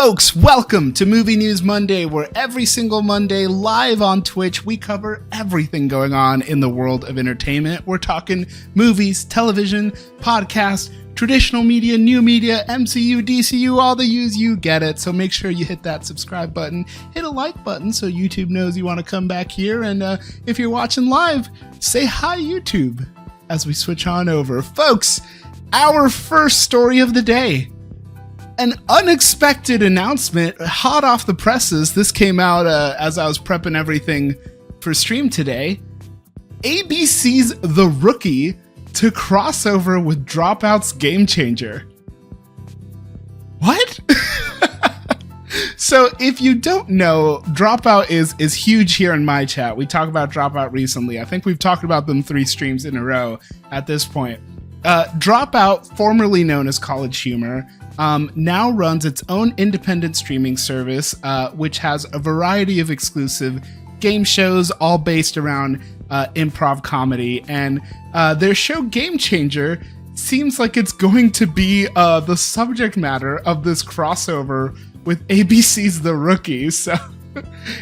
Folks, welcome to Movie News Monday, where every single Monday, live on Twitch, we cover everything going on in the world of entertainment. We're talking movies, television, podcasts, traditional media, new media, MCU, DCU, all the U's, you get it. So make sure you hit that subscribe button, hit a like button so YouTube knows you want to come back here. And if you're watching live, say hi, YouTube, as we switch on over. Folks, our first story of the day. An unexpected announcement, hot off the presses. This came out as I was prepping everything for stream today. ABC's The Rookie to crossover with Dropout's Game Changer. What? So if you don't know, Dropout is huge here in my chat. We talked about Dropout recently. I think we've talked about them 3 streams in a row at this point. Dropout, formerly known as College Humor, now runs its own independent streaming service, which has a variety of exclusive game shows, all based around improv comedy. And their show Game Changer seems like it's going to be the subject matter of this crossover with ABC's The Rookie. So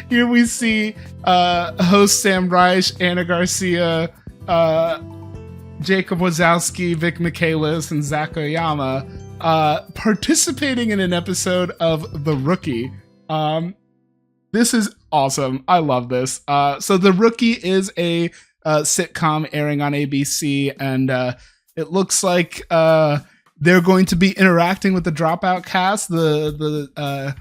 here we see host Sam Reich, Anna Garcia, Jacob Wazowski, Vic Michaelis, and Zach Oyama participating in an episode of The Rookie. This is awesome. I love this. So The Rookie is a sitcom airing on ABC, and it looks like they're going to be interacting with the Dropout cast. The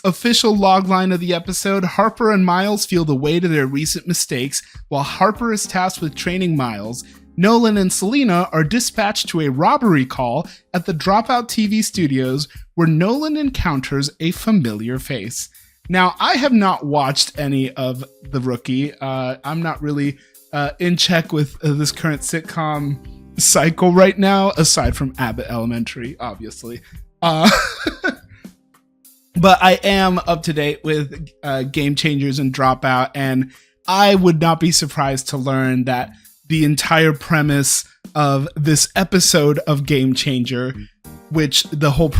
official logline of the episode: Harper and Miles feel the weight of their recent mistakes, while Harper is tasked with training Miles. Nolan and Selena are dispatched to a robbery call at the Dropout TV studios, where Nolan encounters a familiar face. Now, I have not watched any of The Rookie. I'm not really in check with this current sitcom cycle right now, aside from Abbott Elementary, obviously. But I am up to date with Game Changers and Dropout, and I would not be surprised to learn that the entire premise of this episode of Game Changer, which the whole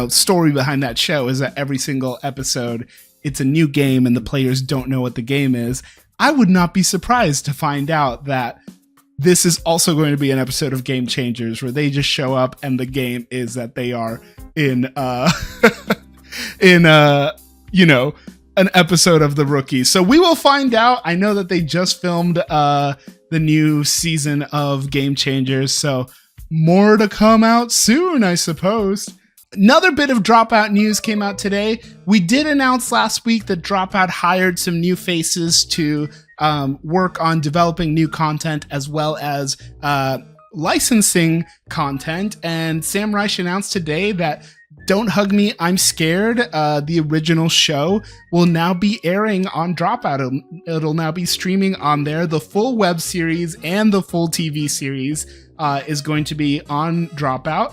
story behind that show is that every single episode it's a new game and the players don't know what the game is. I would not be surprised to find out that this is also going to be an episode of Game Changers where they just show up and the game is that they are in an episode of The Rookie. So we will find out. I know that they just filmed the new season of Game Changers, so more to come out soon, I suppose. Another bit of Dropout news came out today. We did announce last week that Dropout hired some new faces to work on developing new content as well as licensing content, and Sam Reich announced today that Don't Hug Me, I'm Scared, the original show, will now be airing on Dropout. It'll now be streaming on there. The full web series and the full TV series is going to be on Dropout.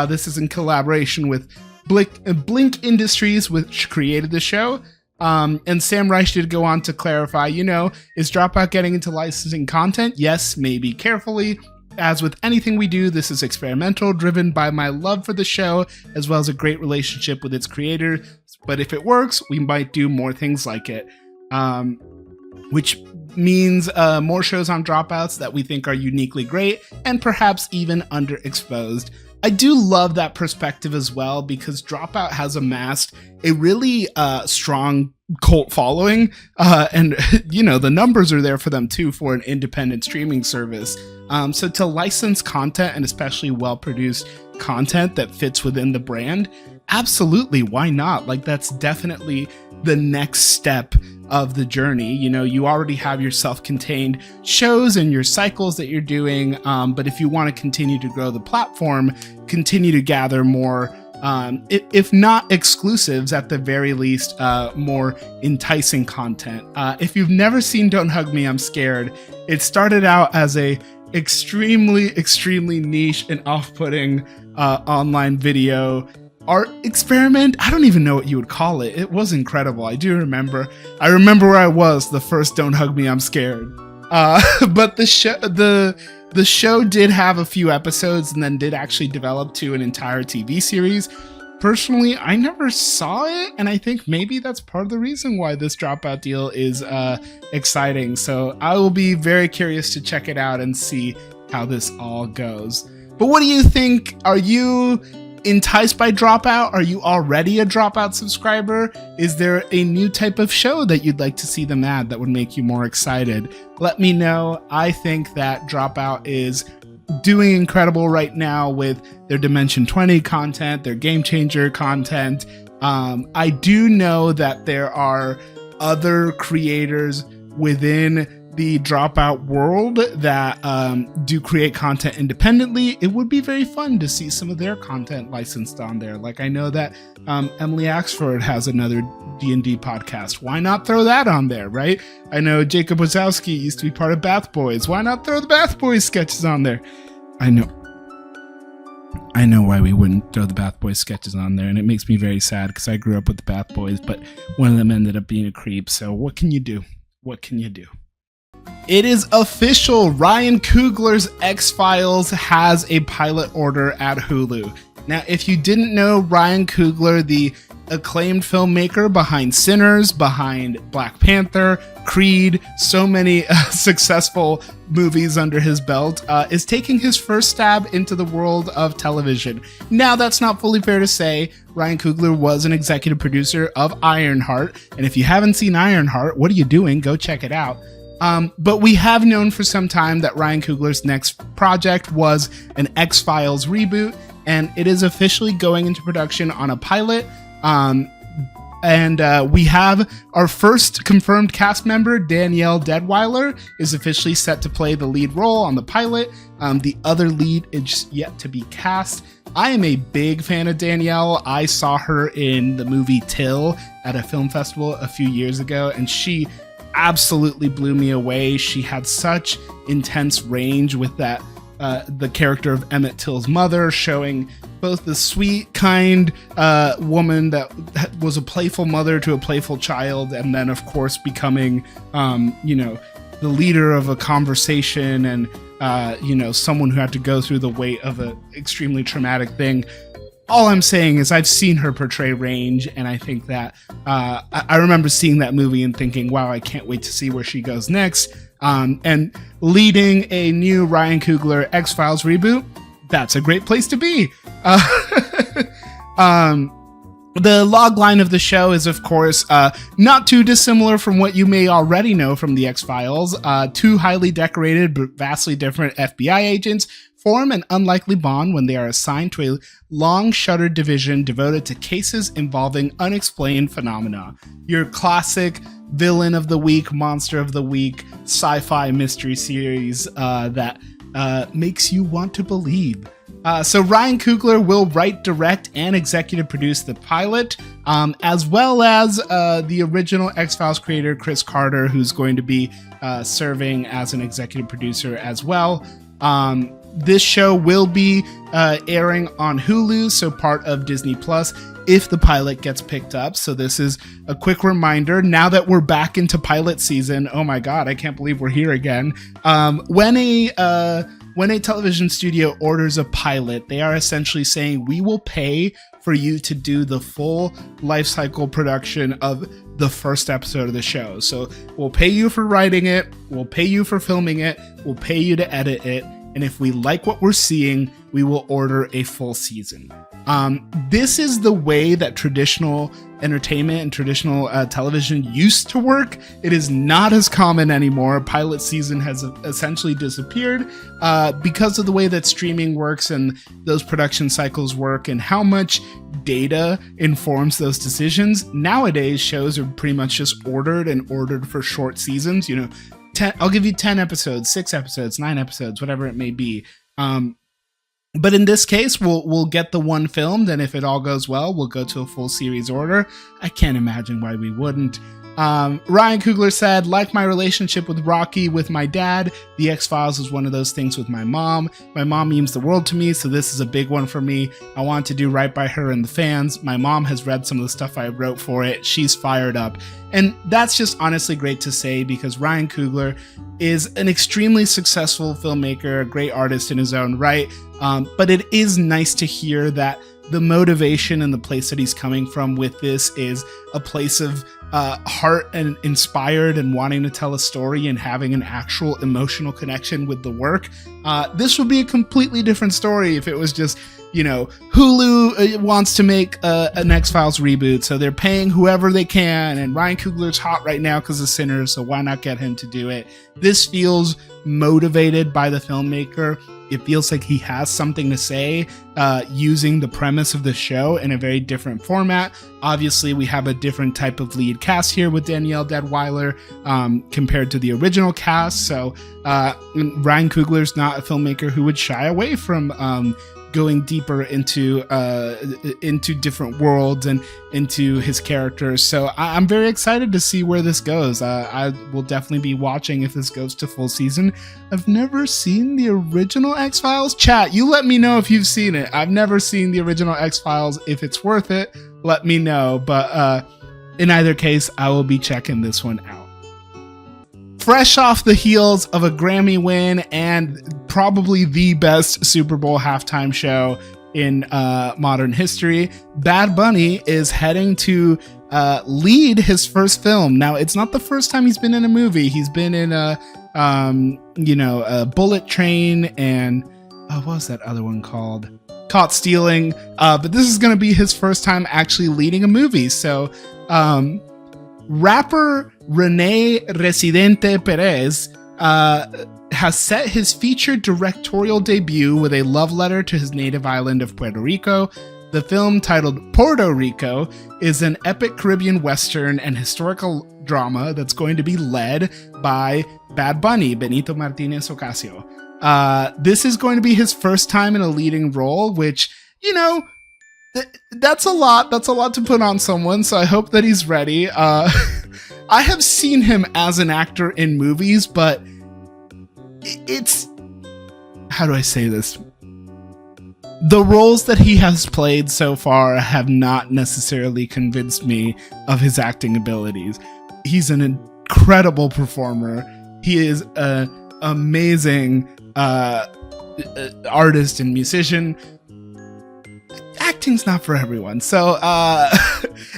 This is in collaboration with Blink Industries, which created the show. And Sam Reich did go on to clarify, is Dropout getting into licensing content? Yes, maybe carefully. As with anything we do, this is experimental, driven by my love for the show, as well as a great relationship with its creator. But if it works, we might do more things like it. Which means more shows on Dropouts that we think are uniquely great and perhaps even underexposed. I do love that perspective as well, because Dropout has amassed a really strong cult following, and the numbers are there for them too for an independent streaming service. So to license content, and especially well-produced content that fits within the brand, absolutely, why not? Like, that's definitely the next step of the journey. You already have your self-contained shows and your cycles that you're doing, but if you want to continue to grow the platform, continue to gather more, if not exclusives, at the very least, more enticing content. If you've never seen Don't Hug Me, I'm Scared, it started out as a extremely niche and off-putting online video art experiment. I don't even know what you would call it. It was incredible. I remember where I was the first Don't Hug Me, I'm Scared. But the show did have a few episodes and then did actually develop to an entire TV series. personally, I never saw it, and I think maybe that's part of the reason why this Dropout deal is exciting. So I will be very curious to check it out and see how this all goes. But what do you think? Are you enticed by Dropout? Are you already a Dropout subscriber? Is there a new type of show that you'd like to see them add that would make you more excited? Let me know. I think that Dropout is doing incredible right now with their Dimension 20 content, their Game Changer content. I do know that there are other creators within the Dropout world that do create content independently. It would be very fun to see some of their content licensed on there. Like, I know that Emily Axford has another D&D podcast. Why not throw that on there, right? I know Jacob Wazowski used to be part of Bath Boys. Why not throw the Bath Boys sketches on there? I know why we wouldn't throw the Bath Boys sketches on there, and it makes me very sad because I grew up with the Bath Boys, but one of them ended up being a creep. So what can you do? What can you do? It is official. Ryan Coogler's X-Files has a pilot order at Hulu. Now, if you didn't know, Ryan Coogler, the acclaimed filmmaker behind Sinners, behind Black Panther, Creed, so many successful movies under his belt, is taking his first stab into the world of television. Now, that's not fully fair to say. Ryan Coogler was an executive producer of Ironheart, and if you haven't seen Ironheart, what are you doing? Go check it out. But we have known for some time that Ryan Coogler's next project was an X-Files reboot, and it is officially going into production on a pilot. We have our first confirmed cast member, Danielle Deadwyler, is officially set to play the lead role on the pilot. The other lead is yet to be cast. I am a big fan of Danielle. I saw her in the movie Till at a film festival a few years ago, and she absolutely blew me away. She had such intense range with that the character of Emmett Till's mother, showing both the sweet, kind woman that was a playful mother to a playful child, and then of course becoming the leader of a conversation and someone who had to go through the weight of an extremely traumatic thing. All I'm saying is I've seen her portray range, and I think that I remember seeing that movie and thinking, wow, I can't wait to see where she goes next. And leading a new Ryan Coogler X-Files reboot, that's a great place to be. The log line of the show is, of course, not too dissimilar from what you may already know from the X-Files. Two highly decorated but vastly different FBI agents form an unlikely bond when they are assigned to a long-shuttered division devoted to cases involving unexplained phenomena. Your classic villain of the week, monster of the week, sci-fi mystery series that makes you want to believe. So Ryan Coogler will write, direct, and executive produce the pilot, as well as the original X-Files creator, Chris Carter, who's going to be serving as an executive producer as well. This show will be airing on Hulu, so part of Disney Plus, if the pilot gets picked up. So this is a quick reminder, now that we're back into pilot season, oh my god, I can't believe we're here again. When a television studio orders a pilot, they are essentially saying, we will pay for you to do the full life cycle production of the first episode of the show. So we'll pay you for writing it, we'll pay you for filming it, we'll pay you to edit it, and if we like what we're seeing, we will order a full season. This is the way that traditional entertainment and traditional television used to work. It is not as common anymore. Pilot season has essentially disappeared because of the way that streaming works and those production cycles work and how much data informs those decisions. Nowadays, shows are pretty much just ordered for short seasons. I'll give you 10 episodes, 6 episodes, 9 episodes, whatever it may be. But in this case, we'll get the one filmed, and if it all goes well, we'll go to a full series order. I can't imagine why we wouldn't. Ryan Coogler said, like my relationship with Rocky with my dad, the X-Files is one of those things with my mom. My mom means the world to me, so this is a big one for me. I want to do right by her and the fans. My mom has read some of the stuff I wrote for it. She's fired up. And that's just honestly great to say, because Ryan Coogler is an extremely successful filmmaker, a great artist in his own right. But it is nice to hear that the motivation and the place that he's coming from with this is a place of heart and inspired and wanting to tell a story and having an actual emotional connection with the work. This would be a completely different story if it was just, Hulu wants to make an X-Files reboot, so they're paying whoever they can, and Ryan Coogler's hot right now because of Sinners, so why not get him to do it? This feels motivated by the filmmaker. It feels like he has something to say using the premise of the show in a very different format. Obviously, we have a different type of lead cast here with Danielle Deadwyler compared to the original cast, so Ryan Coogler's not a filmmaker who would shy away from going deeper into different worlds and into his characters. So I'm very excited to see where this goes. I will definitely be watching if this goes to full season. I've never seen the original X-Files. Chat, you let me know if you've seen it. I've never seen the original X-Files. If it's worth it, let me know. But in either case, I will be checking this one out. Fresh off the heels of a Grammy win and probably the best Super Bowl halftime show in modern history, Bad Bunny is heading to lead his first film. Now, it's not the first time he's been in a movie. He's been in a Bullet Train and what was that other one called? Caught Stealing. But this is going to be his first time actually leading a movie. So, rapper Rene Residente Perez has set his feature directorial debut with a love letter to his native island of Puerto Rico. The film, titled Porto Rico, is an epic Caribbean Western and historical drama that's going to be led by Bad Bunny, Benito Martinez Ocasio. This is going to be his first time in a leading role, which, that's a lot. That's a lot to put on someone, so I hope that he's ready. I have seen him as an actor in movies, but it's... how do I say this? The roles that he has played so far have not necessarily convinced me of his acting abilities. He's an incredible performer. He is an amazing artist and musician. Acting's not for everyone. So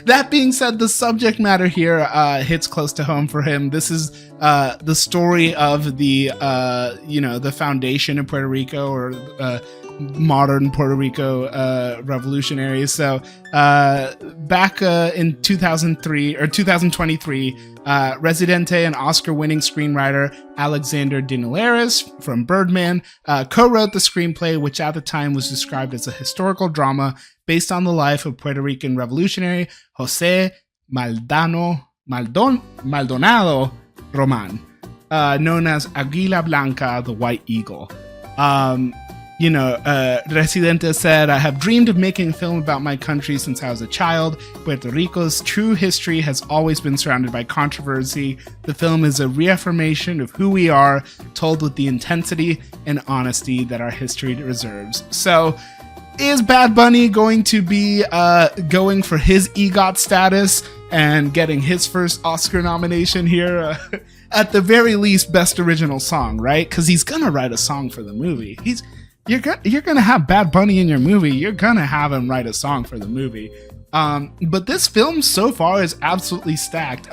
that being said, the subject matter here hits close to home for him. This is the story of the foundation of Puerto Rico, or modern Puerto Rico revolutionaries. So back in 2023, Residente and Oscar-winning screenwriter Alexander Dinelaris from Birdman co-wrote the screenplay, which at the time was described as a historical drama based on the life of Puerto Rican revolutionary José Maldonado Roman, known as Aguila Blanca, the White Eagle. Residente said, "I have dreamed of making a film about my country since I was a child. Puerto Rico's true history has always been surrounded by controversy. The film is a reaffirmation of who we are, told with the intensity and honesty that our history deserves." So, is Bad Bunny going to be going for his EGOT status and getting his first Oscar nomination here? At the very least, Best Original Song, right? Because he's gonna write a song for the movie. You're gonna have Bad Bunny in your movie. You're gonna have him write a song for the movie. But this film so far is absolutely stacked.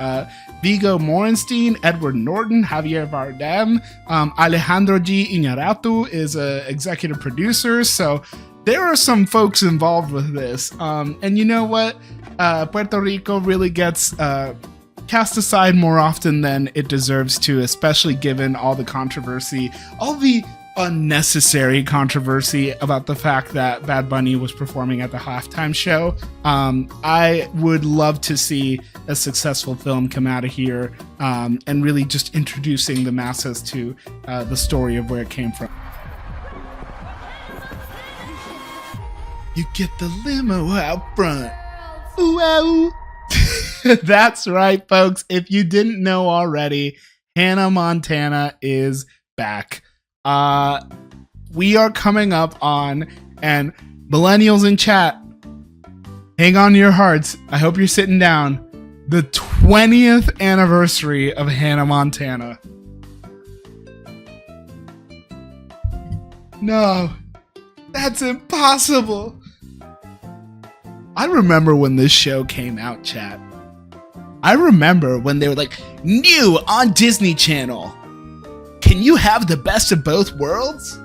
Viggo Mortensen, Edward Norton, Javier Bardem, Alejandro G. Iñárritu is an executive producer. So there are some folks involved with this. And you know what? Puerto Rico really gets cast aside more often than it deserves to, especially given all the controversy, all the unnecessary controversy about the fact that Bad Bunny was performing at the halftime show. I would love to see a successful film come out of here, and really just introducing the masses to the story of where it came from. You get the limo out front. Ooh, ow. That's right, folks. If you didn't know already, Hannah Montana is back. We are coming up on, and millennials in chat, hang on to your hearts. I hope you're sitting down. The 20th anniversary of Hannah Montana. No, that's impossible. I remember when this show came out, chat. I remember when they were like, new on Disney Channel. Can you have the best of both worlds?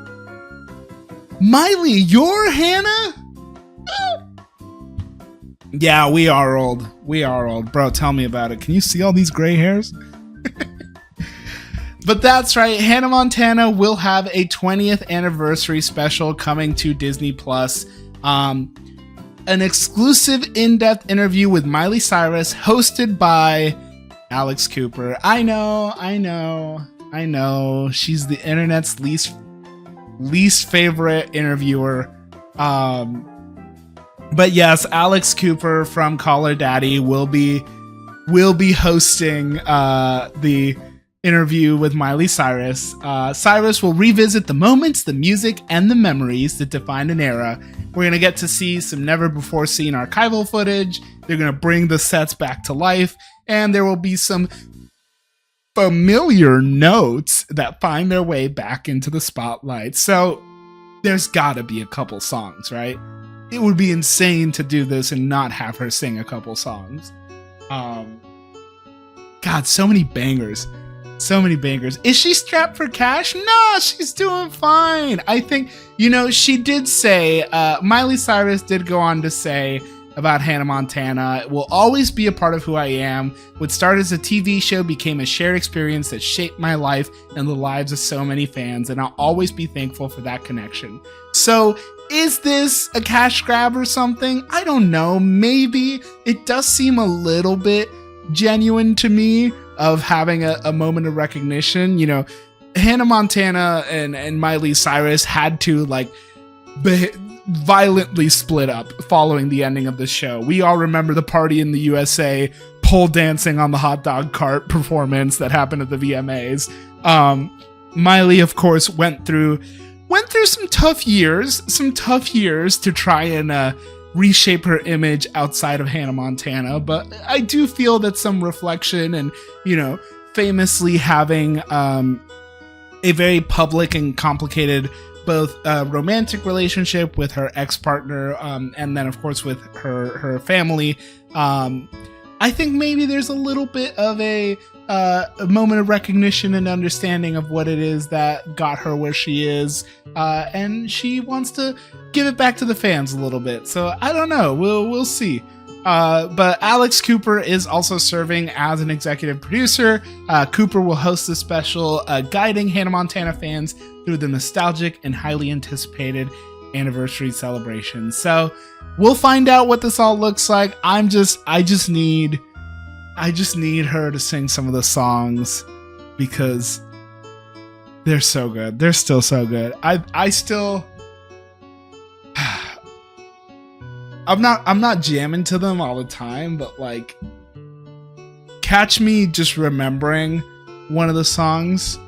Miley, you're Hannah? Yeah, we are old. We are old. Bro, tell me about it. Can you see all these gray hairs? But that's right. Hannah Montana will have a 20th anniversary special coming to Disney Plus. An exclusive in-depth interview with Miley Cyrus hosted by Alex Cooper. I know. She's the internet's least favorite interviewer. But yes, Alex Cooper from Call Her Daddy will be hosting the interview with Miley Cyrus. Cyrus will revisit the moments, the music, and the memories that define an era. We're going to get to see some never-before-seen archival footage. They're going to bring the sets back to life, and there will be some familiar notes that find their way back into the spotlight. So there's got to be a couple songs, right? It would be insane to do this and not have her sing a couple songs. God, so many bangers. So many bangers. Is she strapped for cash? No, she's doing fine. I think, she did say, Miley Cyrus did go on to say about Hannah Montana, it will always be a part of who I am. What started as a TV show became a shared experience that shaped my life and the lives of so many fans, and I'll always be thankful for that connection. So, is this a cash grab or something? I don't know. Maybe. It does seem a little bit genuine to me of having a moment of recognition. Hannah Montana and Miley Cyrus had to violently split up following the ending of the show. We all remember the Party in the USA pole dancing on the hot dog cart performance that happened at the VMAs. Miley, of course, went through some tough years to try and reshape her image outside of Hannah Montana, but I do feel that some reflection and, famously having a very public and complicated both romantic relationship with her ex-partner and then, of course, with her family. I think maybe there's a little bit of a moment of recognition and understanding of what it is that got her where she is, and she wants to give it back to the fans a little bit. So I don't know. We'll see. But Alex Cooper is also serving as an executive producer. Cooper will host the special, guiding Hannah Montana fans through the nostalgic and highly anticipated anniversary celebration. So we'll find out what this all looks like. I just need her to sing some of the songs because they're so good. They're still so good. I'm not jamming to them all the time, but catch me just remembering one of the songs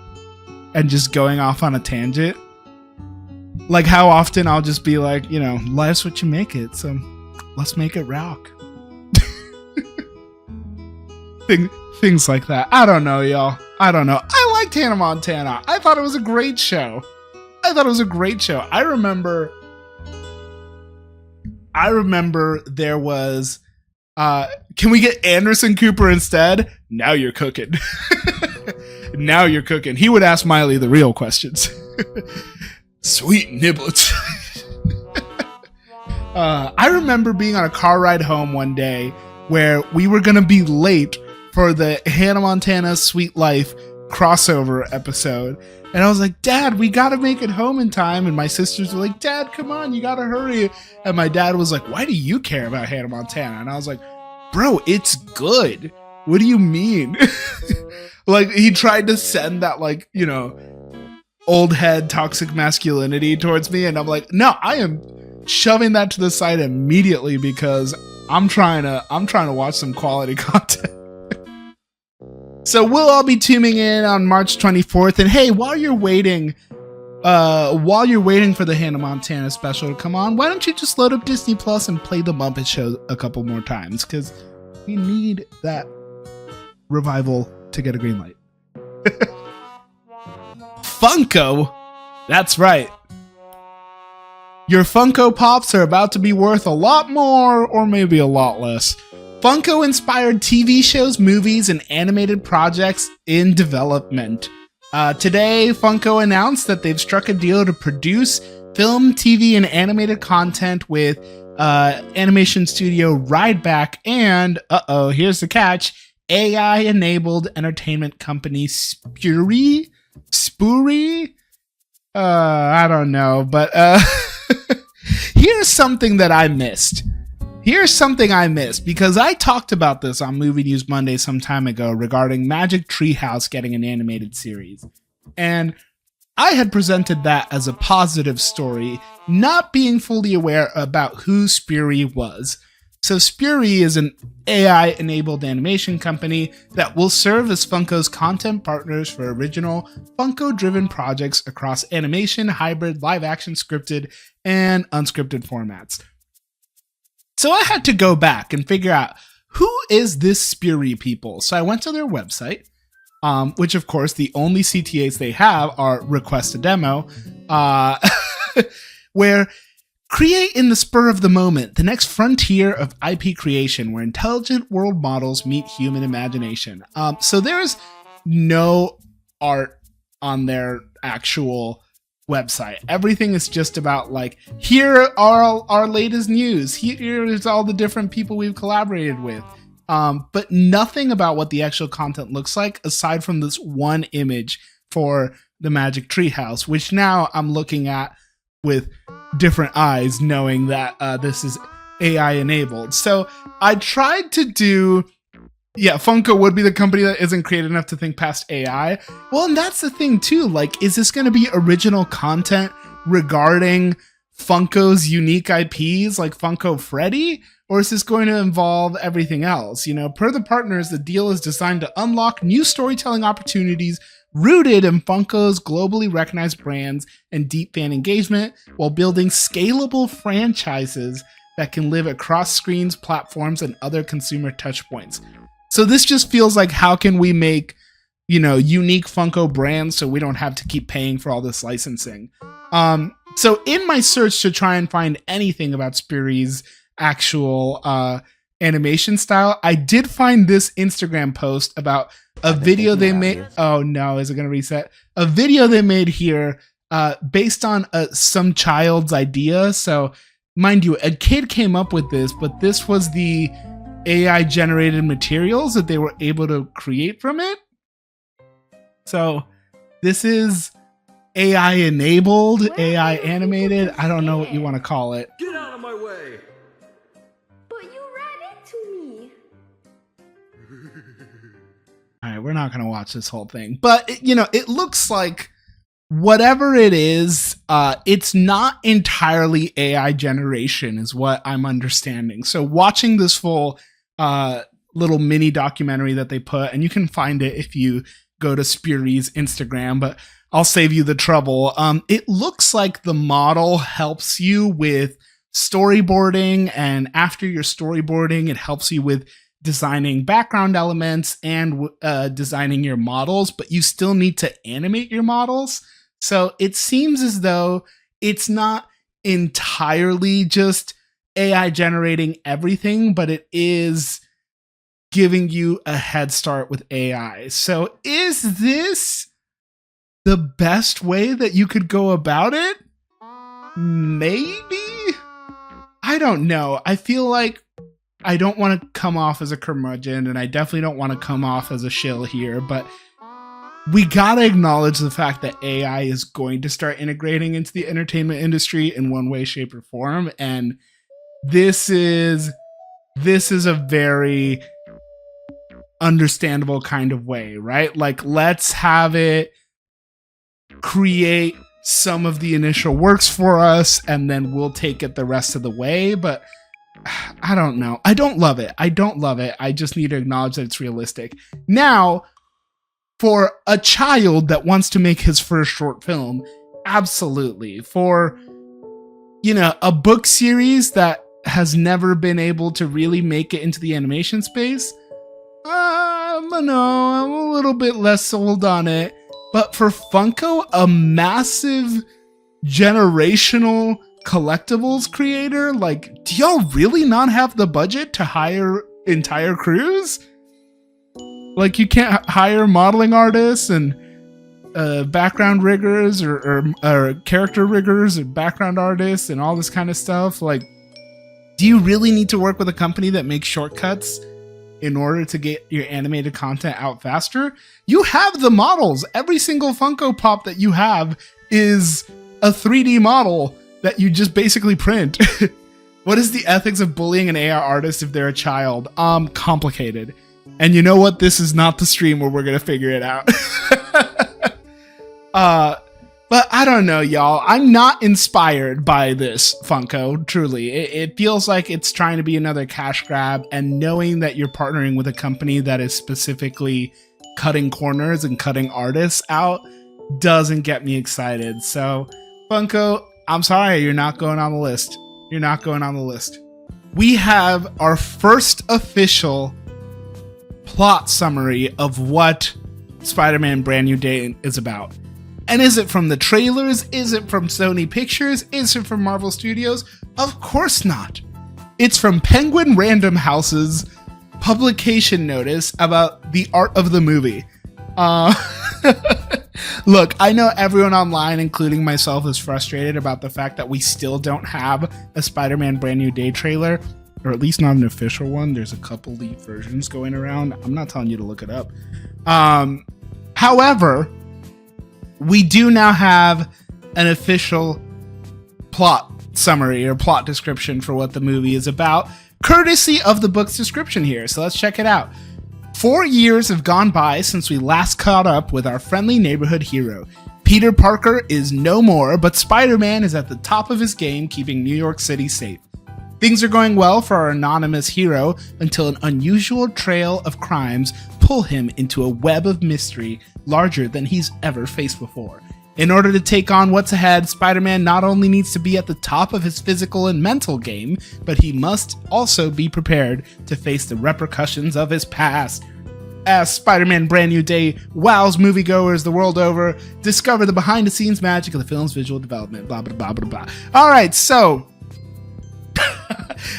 and just going off on a tangent. Like how often I'll just be like, life's what you make it, so let's make it rock. Things like that. I don't know, y'all. I don't know. I liked Hannah Montana. I thought it was a great show. I remember there was can we get Anderson Cooper instead? Now you're cooking. Now you're cooking. He would ask Miley the real questions. Sweet niblets. I remember being on a car ride home one day where we were going to be late for the Hannah Montana Sweet Life crossover episode. And I was like, Dad, we got to make it home in time. And my sisters were like, Dad, come on, you got to hurry. And my dad was like, why do you care about Hannah Montana? And I was like, bro, it's good. What do you mean? He tried to send that, old head toxic masculinity towards me. And I'm like, no, I am shoving that to the side immediately because I'm trying to watch some quality content. So we'll all be tuning in on March 24th. And hey, while you're waiting for the Hannah Montana special to come on, why don't you just load up Disney Plus and play the Muppet Show a couple more times? Because we need that revival to get a green light. Funko? That's right. Your Funko Pops are about to be worth a lot more, or maybe a lot less. Funko-inspired TV shows, movies, and animated projects in development. Today, Funko announced that they've struck a deal to produce film, TV, and animated content with animation studio Rideback and, here's the catch, AI-enabled entertainment company Spoory? I don't know, but here's something that I missed. Here's something I missed, because I talked about this on Movie News Monday some time ago regarding Magic Treehouse getting an animated series. And I had presented that as a positive story, not being fully aware about who Spoory was. So Spoory is an AI-enabled animation company that will serve as Funko's content partners for original Funko-driven projects across animation, hybrid, live-action, scripted, and unscripted formats. So I had to go back and figure out, who is this Spoory people? So I went to their website, which of course the only CTAs they have are request a demo, where create in the spur of the moment the next frontier of IP creation where intelligent world models meet human imagination. So there's no art on their actual website. Everything is just about like, here are our latest news. Here is all the different people we've collaborated with. But nothing about what the actual content looks like aside from this one image for the Magic Treehouse, which now I'm looking at with different eyes, knowing that this is AI enabled. So I tried to do, Funko would be the company that isn't creative enough to think past AI. Well, and that's the thing too. Like, is this going to be original content regarding Funko's unique IPs like Funko Freddy? Or is this going to involve everything else? You know, per the partners, the deal is designed to unlock new storytelling opportunities rooted in Funko's globally recognized brands and deep fan engagement, while building scalable franchises that can live across screens, platforms, and other consumer touchpoints. So this just feels like, how can we make, unique Funko brands so we don't have to keep paying for all this licensing? So in my search to try and find anything about Spoory's actual animation style, I did find this Instagram post about a video they made. Oh no, is it gonna reset? A video they made here based on some child's idea. So mind you, a kid came up with this, but this was the AI generated materials that they were able to create from it. So this is AI enabled, AI animated. I don't know what you want to call it. Get out of my way! But you ran into me. All right, we're not going to watch this whole thing, but it looks like whatever it is, it's not entirely AI generation is what I'm understanding. So watching this full little mini documentary that they put, and you can find it if you go to Spoory's Instagram, but I'll save you the trouble. It looks like the model helps you with storyboarding, and after your storyboarding, it helps you with designing background elements and designing your models, but you still need to animate your models. So it seems as though it's not entirely just AI generating everything, but it is giving you a head start with AI. So is this the best way that you could go about it? Maybe? I don't know. I feel like I don't want to come off as a curmudgeon, and I definitely don't want to come off as a shill here, but we gotta acknowledge the fact that AI is going to start integrating into the entertainment industry in one way, shape, or form, and this is a very understandable kind of way, right? Like, let's have it create some of the initial works for us, and then we'll take it the rest of the way. But I don't know. I don't love it. I just need to acknowledge that it's realistic. Now, for a child that wants to make his first short film, absolutely. For, a book series that has never been able to really make it into the animation space, I'm a little bit less sold on it. But for Funko, a massive generational collectibles creator? Like, do y'all really not have the budget to hire entire crews? Like, you can't hire modeling artists and background riggers or character riggers or background artists and all this kind of stuff. Like, do you really need to work with a company that makes shortcuts in order to get your animated content out faster? You have the models. Every single Funko Pop that you have is a 3D model that you just basically print. What is the ethics of bullying an AI artist if they're a child? Complicated. And you know what? This is not the stream where we're going to figure it out. But I don't know, y'all. I'm not inspired by this Funko, truly. It feels like it's trying to be another cash grab, and knowing that you're partnering with a company that is specifically cutting corners and cutting artists out doesn't get me excited. So, Funko, I'm sorry, you're not going on the list. You're not going on the list. We have our first official plot summary of what Spider-Man Brand New Day is about. And is it from the trailers? Is it from Sony Pictures? Is it from Marvel Studios? Of course not. It's from Penguin Random House's publication notice about the art of the movie. Look, I know everyone online, including myself, is frustrated about the fact that we still don't have a Spider-Man Brand New Day trailer, or at least not an official one. There's a couple leaked versions going around. I'm not telling you to look it up. However, we do now have an official plot summary or plot description for what the movie is about, courtesy of the book's description here. So let's check it out. 4 years have gone by since we last caught up with our friendly neighborhood hero. Peter Parker is no more, but Spider-Man is at the top of his game, keeping New York City safe. Things are going well for our anonymous hero until an unusual trail of crimes pull him into a web of mystery larger than he's ever faced before. In order to take on what's ahead, Spider-Man not only needs to be at the top of his physical and mental game, but he must also be prepared to face the repercussions of his past. As Spider-Man Brand New Day wows moviegoers the world over, discover the behind-the-scenes magic of the film's visual development. Blah, blah, blah, blah, blah. All right, so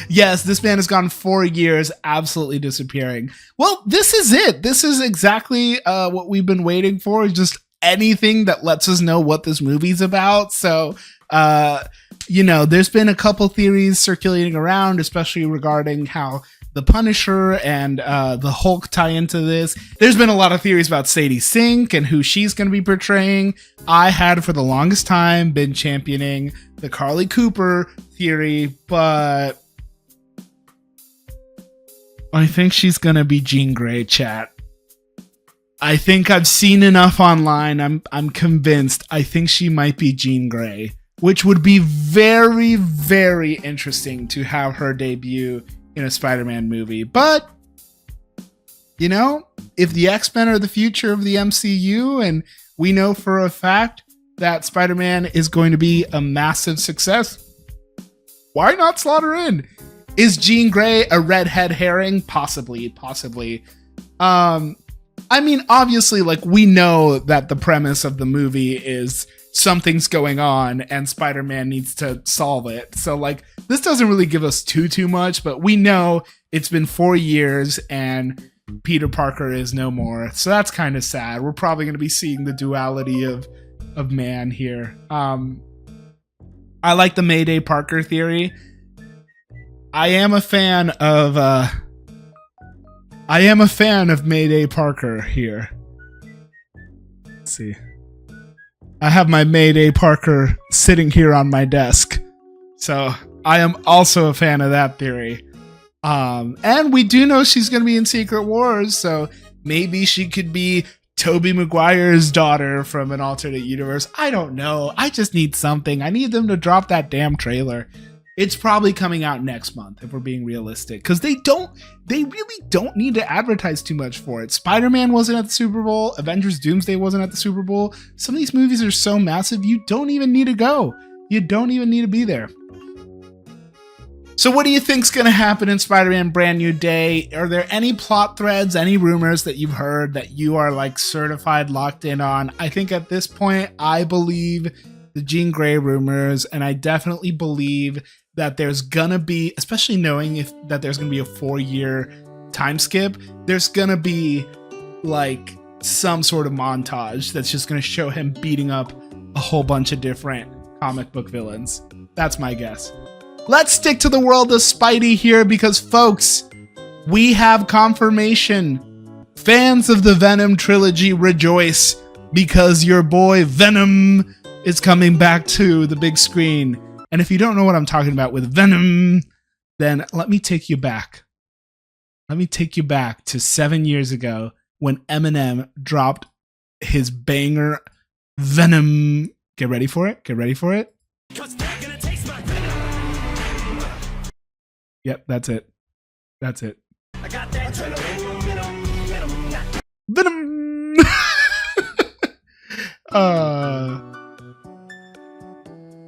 yes, this man has gone 4 years absolutely disappearing. Well, this is it. This is exactly what we've been waiting for. Just anything that lets us know what this movie's about. So, there's been a couple theories circulating around, especially regarding how the Punisher and the Hulk tie into this. There's been a lot of theories about Sadie Sink and who she's going to be portraying. I had for the longest time been championing the Carly Cooper theory, but I think she's going to be Jean Grey, chat. I think I've seen enough online. I'm convinced. I think she might be Jean Grey, which would be very, very interesting to have her debut in a Spider-Man movie. But, if the X-Men are the future of the MCU, and we know for a fact that Spider-Man is going to be a massive success, why not slot her in? Is Jean Grey a redhead herring? Possibly. Obviously, we know that the premise of the movie is something's going on and Spider-Man needs to solve it. So, this doesn't really give us too much, but we know it's been 4 years and Peter Parker is no more. So that's kind of sad. We're probably going to be seeing the duality of man here. I like the Mayday Parker theory. I am a fan of Mayday Parker here. Let's see. I have my Mayday Parker sitting here on my desk. So I am also a fan of that theory. And we do know she's going to be in Secret Wars, so maybe she could be Tobey Maguire's daughter from an alternate universe. I don't know. I just need something. I need them to drop that damn trailer. It's probably coming out next month, if we're being realistic, because they really don't need to advertise too much for it. Spider-Man wasn't at the Super Bowl. Avengers Doomsday wasn't at the Super Bowl. Some of these movies are so massive, you don't even need to go. You don't even need to be there. So what do you think's going to happen in Spider-Man Brand New Day? Are there any plot threads, any rumors that you've heard that you are certified locked in on? I think at this point, I believe the Jean Grey rumors, and I definitely believe that there's gonna be, especially knowing that there's gonna be a 4-year time skip, there's gonna be like some sort of montage that's just gonna show him beating up a whole bunch of different comic book villains. That's my guess. Let's stick to the world of Spidey here because, folks, we have confirmation. Fans of the Venom trilogy rejoice because your boy Venom is coming back to the big screen. And if you don't know what I'm talking about with Venom, then let me take you back. Let me take you back to 7 years ago when Eminem dropped his banger Venom. Get ready for it. Get ready for it. 'Cause they're gonna taste my venom. Yep, that's it. That's it. I got that Venom.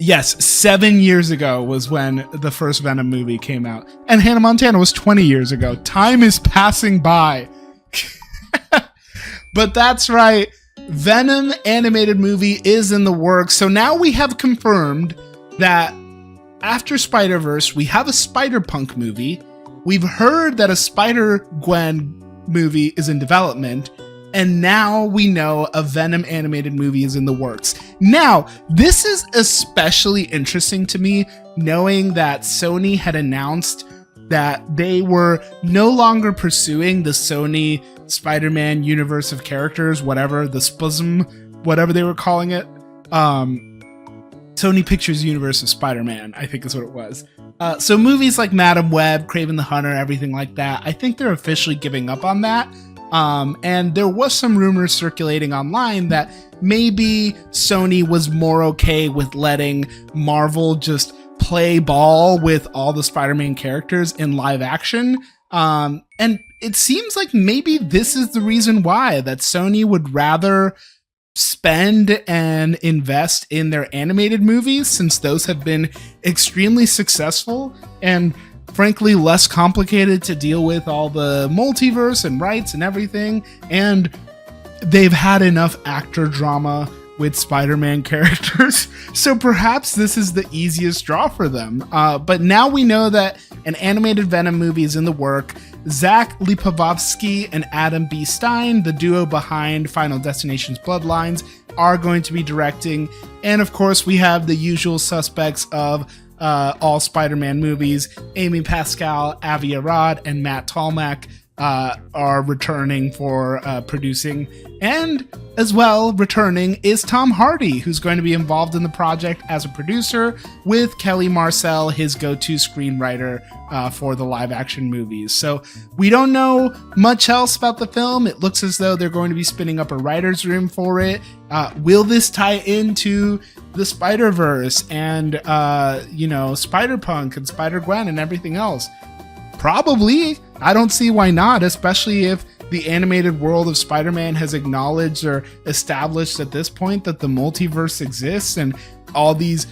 Yes, 7 years ago was when the first Venom movie came out. And Hannah Montana was 20 years ago. Time is passing by. But that's right. Venom animated movie is in the works. So now we have confirmed that after Spider-Verse, we have a Spider-Punk movie. We've heard that a Spider-Gwen movie is in development. And now we know a Venom animated movie is in the works. Now, this is especially interesting to me, knowing that Sony had announced that they were no longer pursuing the Sony Spider-Man universe of characters, whatever, the SPUSM, whatever they were calling it. Sony Pictures Universe of Spider-Man, I think is what it was. So movies like Madam Web, Kraven the Hunter, everything like that, I think they're officially giving up on that. And there was some rumors circulating online that maybe Sony was more okay with letting Marvel just play ball with all the Spider-Man characters in live action. And it seems like maybe this is the reason why, that Sony would rather spend and invest in their animated movies, since those have been extremely successful and frankly less complicated to deal with all the multiverse and rights and everything, and they've had enough actor drama with Spider-Man characters, so perhaps this is the easiest draw for them. But now we know that an animated Venom movie is in the work. Zach Lipovsky and Adam B. Stein, the duo behind Final Destination's Bloodlines, are going to be directing, and of course we have the usual suspects of all Spider-Man movies. Amy Pascal, Avi Arad, and Matt Tolmach are returning for producing, and as well returning is Tom Hardy, who's going to be involved in the project as a producer with Kelly Marcel, his go-to screenwriter for the live-action movies. So we don't know much else about the film. It looks as though they're going to be spinning up a writer's room for it. Will this tie into the Spider-Verse and Spider-Punk and Spider-Gwen and everything else? Probably. I don't see why not, especially if the animated world of Spider-Man has acknowledged or established at this point that the multiverse exists and all these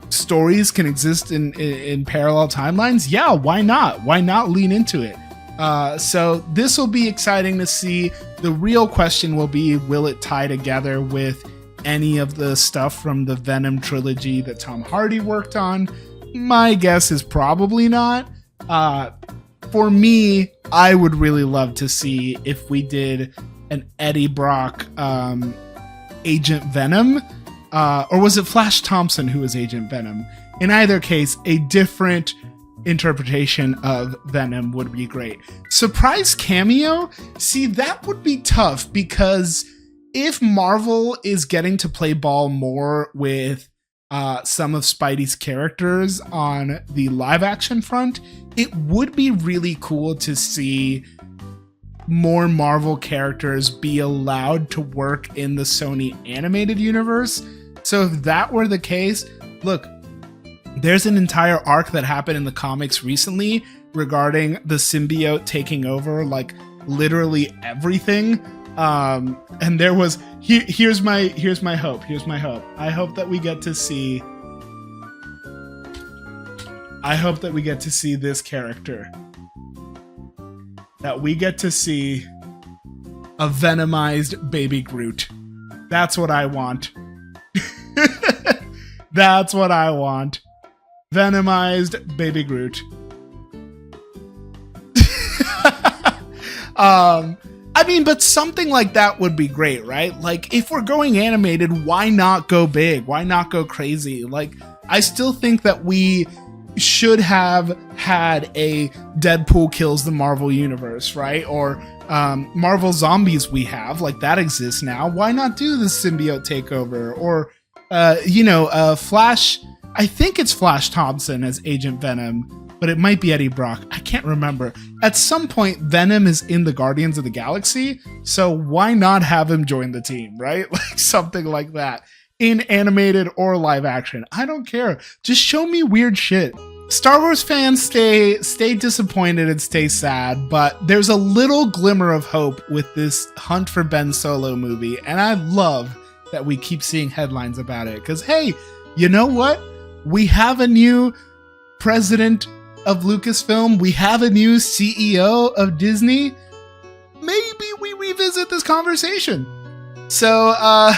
stories can exist in parallel timelines. Yeah, why not? Why not lean into it? So this will be exciting to see. The real question will be, will it tie together with any of the stuff from the Venom trilogy that Tom Hardy worked on? My guess is probably not. For me, I would really love to see if we did an Eddie Brock Agent Venom, or was it Flash Thompson who was Agent Venom? In either case, a different interpretation of Venom would be great. Surprise cameo? See, that would be tough, because if Marvel is getting to play ball more with some of Spidey's characters on the live action front, it would be really cool to see more Marvel characters be allowed to work in the Sony animated universe. So if that were the case, look, there's an entire arc that happened in the comics recently regarding the symbiote taking over like literally everything. And there was here's my hope. I hope that we get to see this character. That we get to see a venomized baby Groot. That's what I want. That's what I want. Venomized Baby Groot. I mean, but something like that would be great, right? Like, if we're going animated, why not go big? Why not go crazy? Like, I still think that we should have had a Deadpool kills the Marvel Universe, right? Or Marvel Zombies we have, like, that exists now. Why not do the symbiote takeover? Or, Flash, I think it's Flash Thompson as Agent Venom, but it might be Eddie Brock. I can't remember. At some point, Venom is in the Guardians of the Galaxy, so why not have him join the team, right? Like something like that. In animated or live action. I don't care. Just show me weird shit. Star Wars fans stay disappointed and stay sad, but there's a little glimmer of hope with this Hunt for Ben Solo movie, and I love that we keep seeing headlines about it, because hey, you know what? We have a new president of Lucasfilm. We have a new CEO of Disney. Maybe we revisit this conversation. So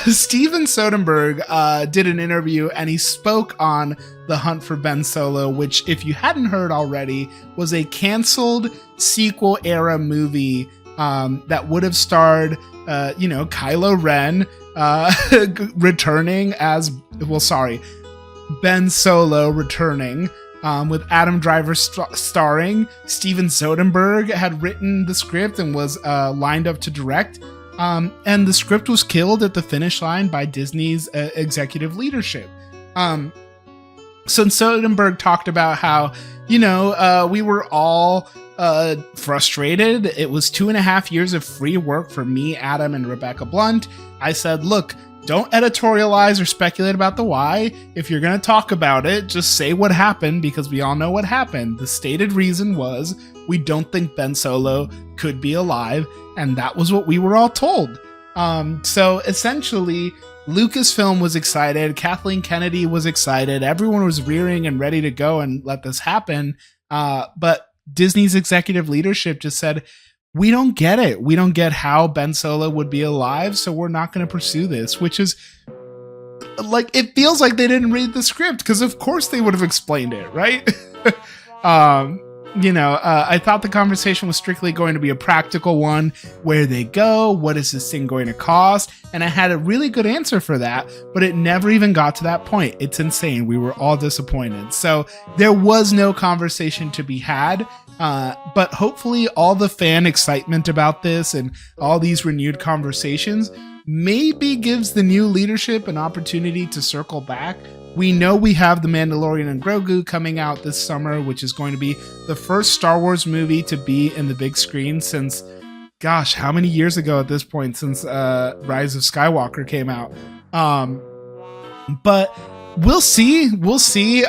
Steven Soderbergh did an interview and he spoke on The Hunt for Ben Solo, which, if you hadn't heard already, was a canceled sequel era movie that would have starred Kylo Ren returning as Ben Solo returning, with Adam Driver starring. Steven Soderbergh had written the script and was lined up to direct. And the script was killed at the finish line by Disney's executive leadership. So Soderbergh talked about how, we were all frustrated. It was 2.5 years of free work for me, Adam, and Rebecca Blunt. I said, look, don't editorialize or speculate about the why. If you're going to talk about it, just say what happened, because we all know what happened. The stated reason was we don't think Ben Solo could be alive, and that was what we were all told. So essentially, Lucasfilm was excited, Kathleen Kennedy was excited, everyone was rearing and ready to go and let this happen. But Disney's executive leadership just said, we don't get it. We don't get how Ben Solo would be alive, so we're not going to pursue this, which is like, it feels like they didn't read the script, because of course they would have explained it, right? I thought the conversation was strictly going to be a practical one. Where they go? What is this thing going to cost? And I had a really good answer for that, but it never even got to that point. It's insane. We were all disappointed. So there was no conversation to be had. But hopefully all the fan excitement about this and all these renewed conversations maybe gives the new leadership an opportunity to circle back. We know we have The Mandalorian and Grogu coming out this summer, which is going to be the first Star Wars movie to be in the big screen since, gosh, how many years ago at this point, since Rise of Skywalker came out. But we'll see.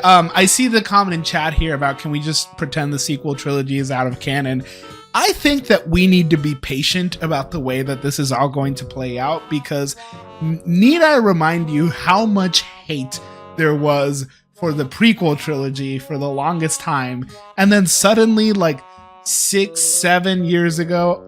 I see the comment in chat here about, can we just pretend the sequel trilogy is out of canon? I think that we need to be patient about the way that this is all going to play out, because need I remind you how much hate there was for the prequel trilogy for the longest time, and then suddenly, like 6-7 years ago,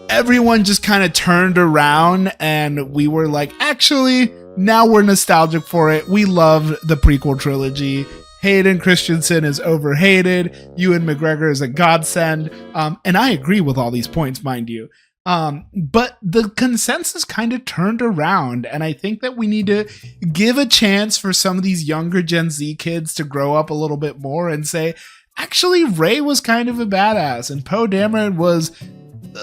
everyone just kind of turned around and we were like, actually, now we're nostalgic for it. We love the prequel trilogy. Hayden Christensen is overhated. Ewan McGregor is a godsend. And I agree with all these points, mind you. But the consensus kind of turned around, and I think that we need to give a chance for some of these younger Gen Z kids to grow up a little bit more and say, actually, Rey was kind of a badass, and Poe Dameron was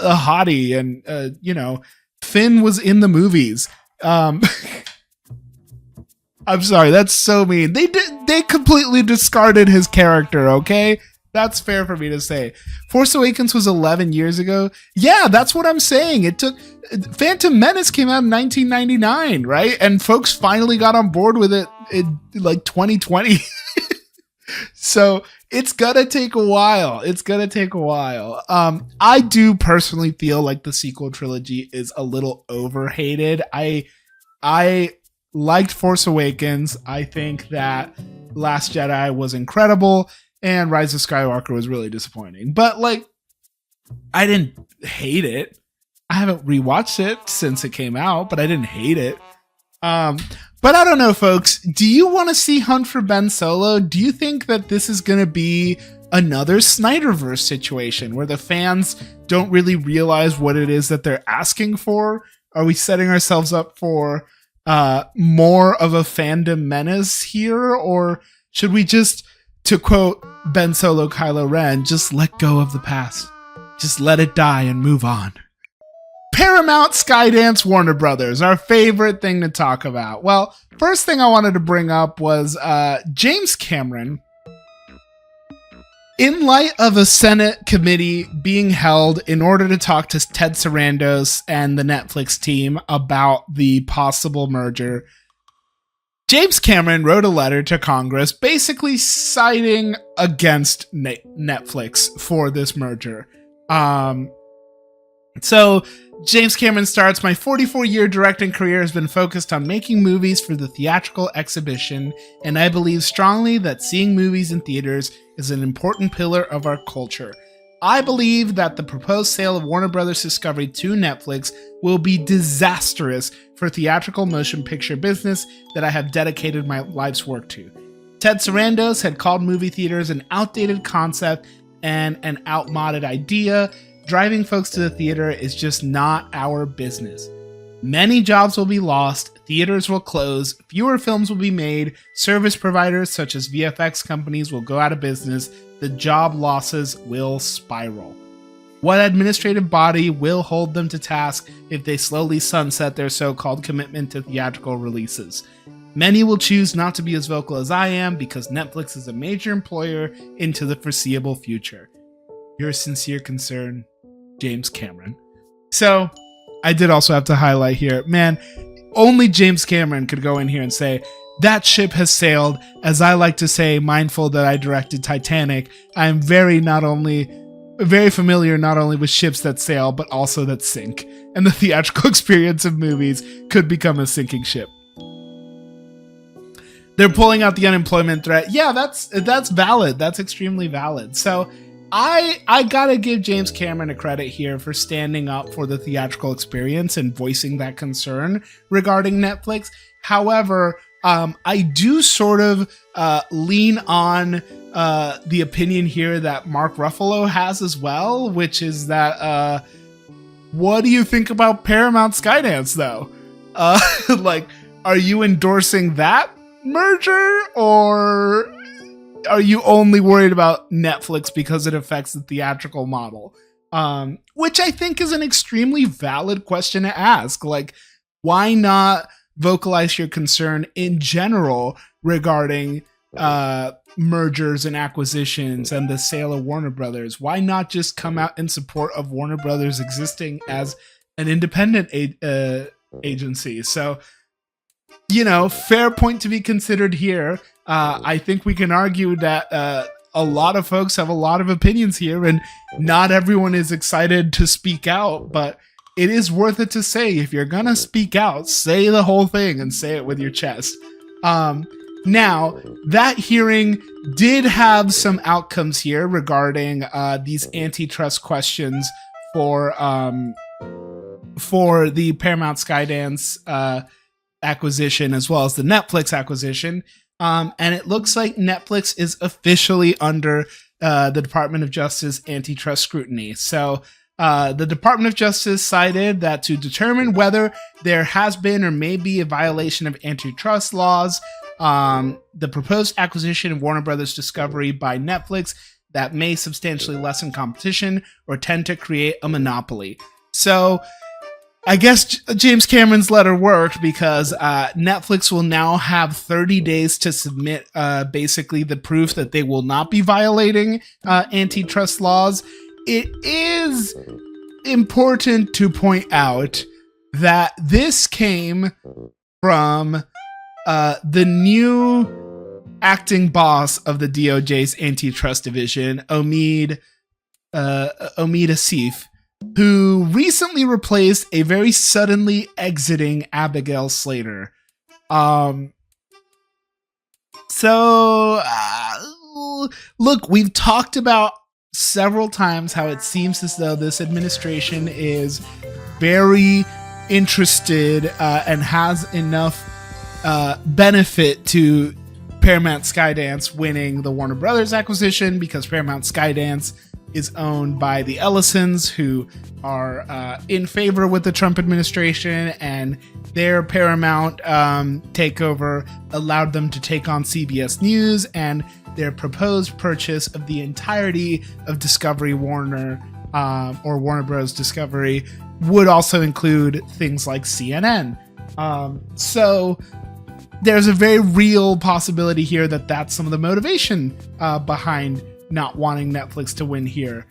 a hottie, and Finn was in the movies. I'm sorry, that's so mean. They completely discarded his character, okay? That's fair for me to say. Force Awakens was 11 years ago. Yeah, that's what I'm saying. It took Phantom Menace came out in 1999, right? And folks finally got on board with it in like 2020. So it's gonna take a while. I do personally feel like the sequel trilogy is a little overhated. I liked Force Awakens. I think that Last Jedi was incredible. And Rise of Skywalker was really disappointing. But, like, I didn't hate it. I haven't rewatched it since it came out, but I didn't hate it. But I don't know, folks. Do you want to see Hunt for Ben Solo? Do you think that this is going to be another Snyderverse situation where the fans don't really realize what it is that they're asking for? Are we setting ourselves up for more of a fandom menace here? Or should we just, to quote Ben Solo Kylo Ren, just let go of the past? Just let it die and move on. Paramount, Skydance, Warner Brothers, our favorite thing to talk about. Well, first thing I wanted to bring up was James Cameron. In light of a Senate committee being held in order to talk to Ted Sarandos and the Netflix team about the possible merger, James Cameron wrote a letter to Congress basically citing against Netflix for this merger. So James Cameron starts, "My 44-year directing career has been focused on making movies for the theatrical exhibition, and I believe strongly that seeing movies in theaters is an important pillar of our culture. I believe that the proposed sale of Warner Bros. Discovery to Netflix will be disastrous for theatrical motion picture business that I have dedicated my life's work to. Ted Sarandos had called movie theaters an outdated concept and an outmoded idea. Driving folks to the theater is just not our business. Many jobs will be lost, theaters will close, fewer films will be made, service providers such as VFX companies will go out of business, the job losses will spiral. What administrative body will hold them to task if they slowly sunset their so-called commitment to theatrical releases? Many will choose not to be as vocal as I am because Netflix is a major employer into the foreseeable future. Your sincere concern, James Cameron." So I did also have to highlight here, man, only James Cameron could go in here and say, "That ship has sailed. As I like to say, mindful that I directed Titanic, I am very familiar not only with ships that sail, but also that sink. And the theatrical experience of movies could become a sinking ship." They're pulling out the unemployment threat. Yeah, that's valid. That's extremely valid. So I gotta give James Cameron a credit here for standing up for the theatrical experience and voicing that concern regarding Netflix. However, I do sort of lean on the opinion here that Mark Ruffalo has as well, which is that what do you think about Paramount Skydance though? Like, are you endorsing that merger, or are you only worried about Netflix because it affects the theatrical model? Which I think is an extremely valid question to ask. Like, why not vocalize your concern in general regarding mergers and acquisitions and the sale of Warner Brothers? Why not just come out in support of Warner Brothers existing as an independent agency? So, you know, fair point to be considered here. I think we can argue that a lot of folks have a lot of opinions here, and not everyone is excited to speak out, but it is worth it to say, if you're gonna speak out, say the whole thing and say it with your chest. Now, that hearing did have some outcomes here regarding these antitrust questions for the Paramount Skydance acquisition, as well as the Netflix acquisition. And it looks like Netflix is officially under the Department of Justice antitrust scrutiny. So the Department of Justice cited that to determine whether there has been or may be a violation of antitrust laws, the proposed acquisition of Warner Bros. Discovery by Netflix that may substantially lessen competition or tend to create a monopoly. So I guess James Cameron's letter worked because Netflix will now have 30 days to submit basically the proof that they will not be violating antitrust laws. It is important to point out that this came from the new acting boss of the DOJ's antitrust division, Omid Asif, who recently replaced a very suddenly exiting Abigail Slater. Look, we've talked about several times how it seems as though this administration is very interested and has enough benefit to Paramount Skydance winning the Warner Brothers acquisition, because Paramount Skydance is owned by the Ellisons, who are in favor with the Trump administration, and their Paramount takeover allowed them to take on CBS News, and their proposed purchase of the entirety of Discovery Warner, or Warner Bros. Discovery, would also include things like CNN. So there's a very real possibility here that that's some of the motivation behind not wanting Netflix to win here.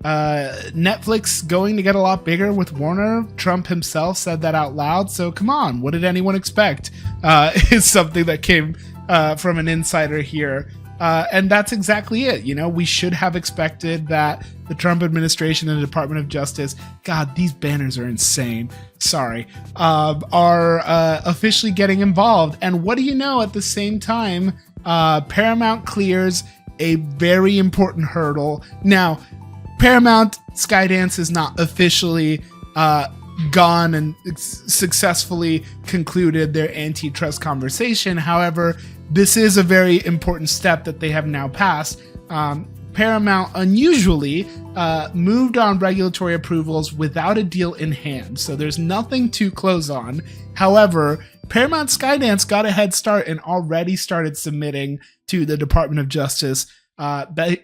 Netflix going to get a lot bigger with Warner. Trump himself said that out loud. So come on, what did anyone expect? Is something that came from an insider here. And that's exactly it. We should have expected that the Trump administration and the Department of Justice, God, these banners are insane. Sorry, are officially getting involved. And what do you know, at the same time, Paramount clears a very important hurdle. Now, Paramount Skydance is not officially gone and successfully concluded their antitrust conversation. However, this is a very important step that they have now passed. Paramount unusually moved on regulatory approvals without a deal in hand, so there's nothing to close on. However, Paramount Skydance got a head start and already started submitting to the Department of Justice,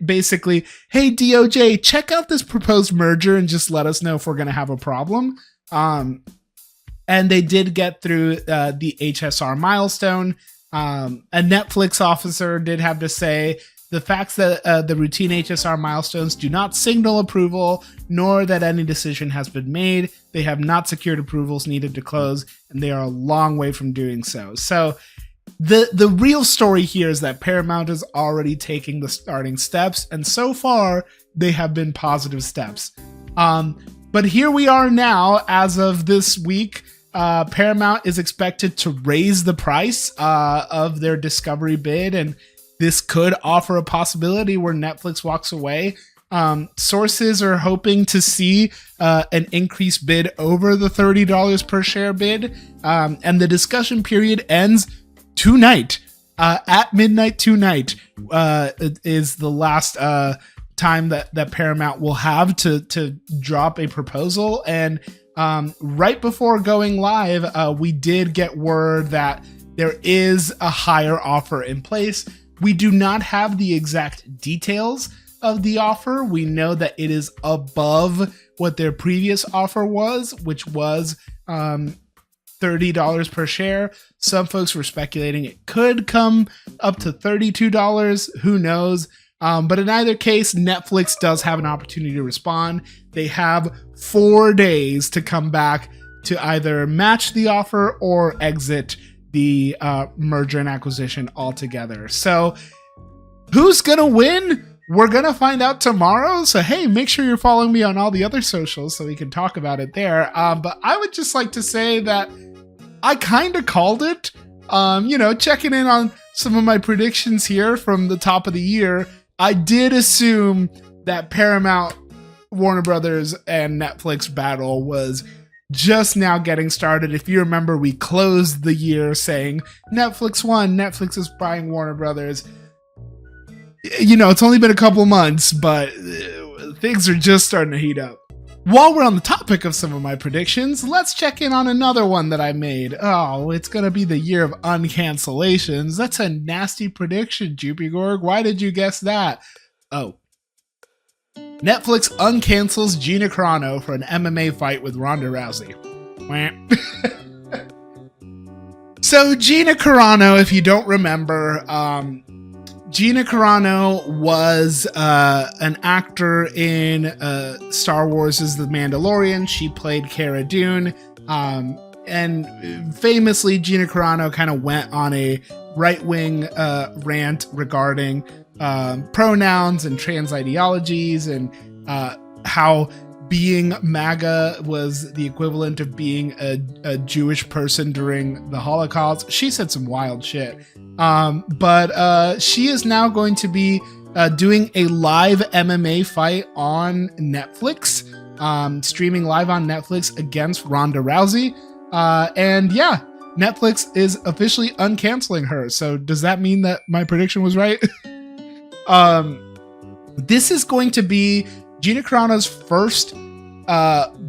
basically, hey DOJ, check out this proposed merger and just let us know if we're going to have a problem. And they did get through the HSR milestone. A Netflix officer did have to say, the facts that the routine HSR milestones do not signal approval, nor that any decision has been made. They have not secured approvals needed to close, and they are a long way from doing so. So the real story here is that Paramount is already taking the starting steps, and so far they have been positive steps. But here we are now, as of this week. Paramount is expected to raise the price of their Discovery bid, and this could offer a possibility where Netflix walks away. Sources are hoping to see an increased bid over the $30 per share bid, and the discussion period ends tonight. At midnight tonight is the last time that Paramount will have to drop a proposal. And right before going live, we did get word that there is a higher offer in place. We do not have the exact details of the offer. We know that it is above what their previous offer was, which was $30 per share. Some folks were speculating it could come up to $32. Who knows? But in either case, Netflix does have an opportunity to respond. They have 4 days to come back to either match the offer or exit the merger and acquisition altogether. So who's going to win? We're going to find out tomorrow. So, hey, make sure you're following me on all the other socials so we can talk about it there. But I would just like to say that I kind of called it, checking in on some of my predictions here from the top of the year. I did assume that Paramount, Warner Brothers, and Netflix battle was just now getting started. If you remember, we closed the year saying Netflix won, Netflix is buying Warner Brothers. It's only been a couple months, but things are just starting to heat up. While we're on the topic of some of my predictions, let's check in on another one that I made. Oh, it's going to be the year of uncancellations. That's a nasty prediction, Jupigorg. Why did you guess that? Oh. Netflix uncancels Gina Carano for an MMA fight with Ronda Rousey. So Gina Carano, if you don't remember, Gina Carano was an actor in Star Wars' The Mandalorian. She played Cara Dune. And famously, Gina Carano kind of went on a right-wing rant regarding pronouns and trans ideologies, and how being MAGA was the equivalent of being a Jewish person during the Holocaust. She said some wild shit. But she is now going to be doing a live MMA fight on Netflix. streaming live on Netflix against Ronda Rousey. And yeah, Netflix is officially uncanceling her. So does that mean that my prediction was right? This is going to be Gina Carano's first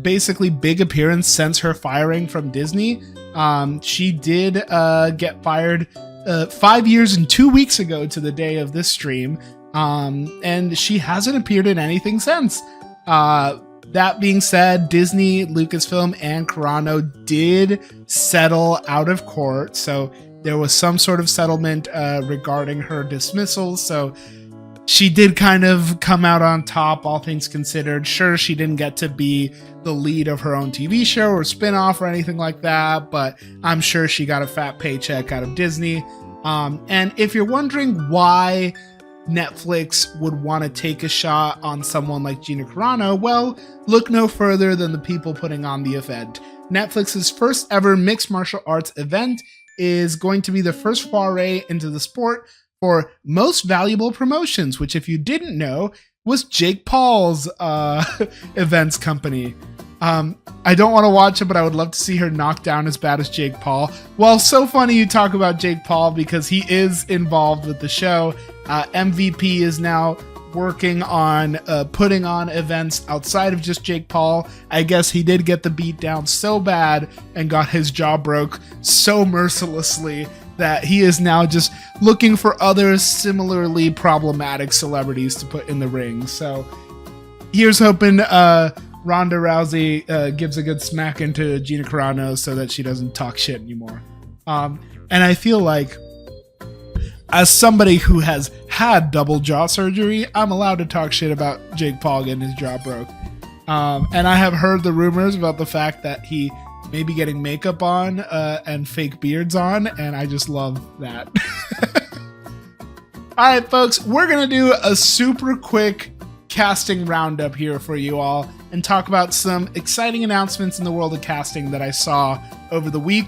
basically big appearance since her firing from Disney. She did get fired 5 years and 2 weeks ago to the day of this stream. And she hasn't appeared in anything since. That being said, Disney, Lucasfilm, and Carano did settle out of court. So there was some sort of settlement regarding her dismissal. So she did kind of come out on top, all things considered. Sure, she didn't get to be the lead of her own TV show or spinoff or anything like that, but I'm sure she got a fat paycheck out of Disney. And if you're wondering why Netflix would want to take a shot on someone like Gina Carano, well, look no further than the people putting on the event. Netflix's first ever mixed martial arts event is going to be the first foray into the sport for Most Valuable Promotions, which, if you didn't know, was Jake Paul's events company. I don't want to watch it, but I would love to see her knocked down as bad as Jake Paul. Well, so funny you talk about Jake Paul because he is involved with the show. MVP is now working on putting on events outside of just Jake Paul. I guess he did get the beat down so bad and got his jaw broke so mercilessly that he is now just looking for other similarly problematic celebrities to put in the ring. So here's hoping Ronda Rousey gives a good smack into Gina Carano so that she doesn't talk shit anymore. And I feel like, as somebody who has had double jaw surgery, I'm allowed to talk shit about Jake Paul getting his jaw broke. And I have heard the rumors about the fact that he may be getting makeup on and fake beards on, and I just love that. All right, folks, we're going to do a super quick casting roundup here for you all and talk about some exciting announcements in the world of casting that I saw over the week.